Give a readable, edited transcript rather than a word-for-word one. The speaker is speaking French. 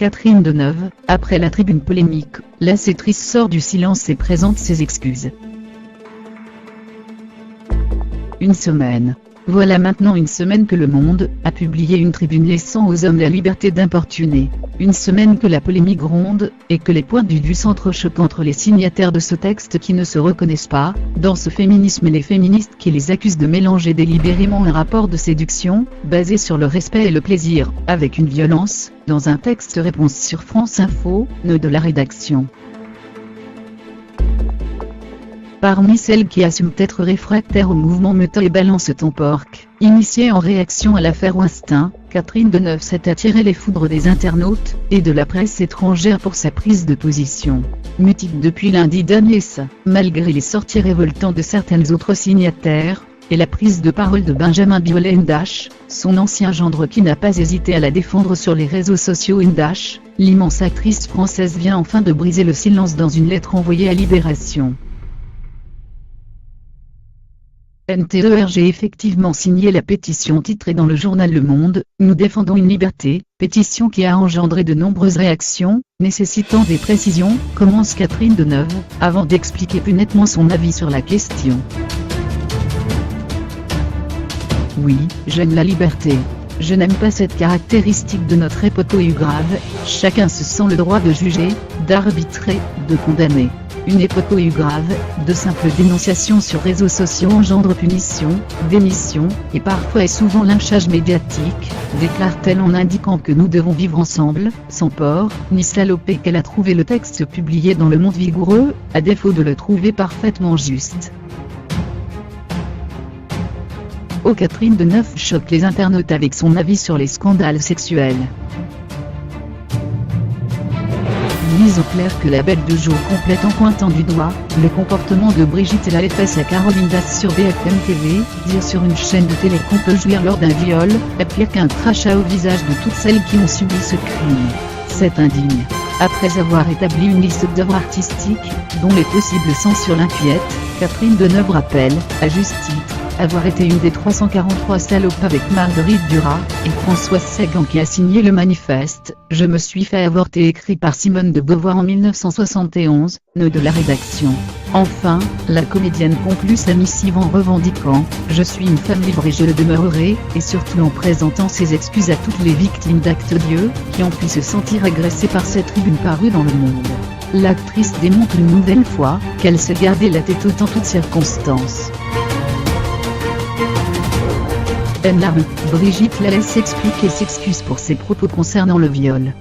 Catherine Deneuve, après la tribune polémique, la sétrice sort du silence et présente ses excuses. Une semaine. Voilà maintenant une semaine que Le Monde a publié une tribune laissant aux hommes la liberté d'importuner. Une semaine que la polémique gronde, et que les points de vue s'entrechoquent entre les signataires de ce texte qui ne se reconnaissent pas dans ce féminisme et les féministes qui les accusent de mélanger délibérément un rapport de séduction, basé sur le respect et le plaisir, avec une violence, dans un texte réponse sur France Info, de la rédaction. Parmi celles qui assument être réfractaires au mouvement Meute et Balance ton porc, initié en réaction à l'affaire Weinstein, Catherine Deneuve s'est attiré les foudres des internautes et de la presse étrangère pour sa prise de position. Mutique depuis lundi dernier, malgré les sorties révoltantes de certaines autres signataires, et la prise de parole de Benjamin Biolay N'Dash, son ancien gendre qui n'a pas hésité à la défendre sur les réseaux sociaux. N'Dash, l'immense actrice française vient enfin de briser le silence dans une lettre envoyée à Libération. J'ai effectivement signé la pétition titrée dans le journal Le Monde, Nous défendons une liberté, pétition qui a engendré de nombreuses réactions, nécessitant des précisions, commence Catherine Deneuve, avant d'expliquer plus nettement son avis sur la question. Oui, j'aime la liberté. Je n'aime pas cette caractéristique de notre époque grave, chacun se sent le droit de juger, d'arbitrer, de condamner. Une époque grave, de simples dénonciations sur réseaux sociaux engendre punition, démission, et parfois et souvent lynchage médiatique, déclare-t-elle en indiquant que nous devons vivre ensemble, sans peur, ni saloper qu'elle a trouvé le texte publié dans Le Monde vigoureux, à défaut de le trouver parfaitement juste. Catherine Deneuve choque les internautes avec son avis sur les scandales sexuels. Mise au clair que la Belle de Jour complète en pointant du doigt le comportement de Brigitte et la face à Caroline Das sur BFM TV, dire sur une chaîne de télé qu'on peut jouir lors d'un viol, est pire qu'un crachat au visage de toutes celles qui ont subi ce crime. C'est indigne. Après avoir établi une liste d'œuvres artistiques, dont les possibles censures l'inquiètent, Catherine Deneuve rappelle, à juste titre, avoir été une des 343 salopes avec Marguerite Duras et Françoise Sagan qui a signé le manifeste « Je me suis fait avorter » écrit par Simone de Beauvoir en 1971, de la rédaction. Enfin, la comédienne conclut sa missive en revendiquant « Je suis une femme libre et je le demeurerai » et surtout en présentant ses excuses à toutes les victimes d'actes odieux qui ont pu se sentir agressées par cette tribune parue dans Le Monde. L'actrice démontre une nouvelle fois qu'elle sait garder la tête haute en toutes circonstances. Brigitte la laisse explique et s'excuse pour ses propos concernant le viol.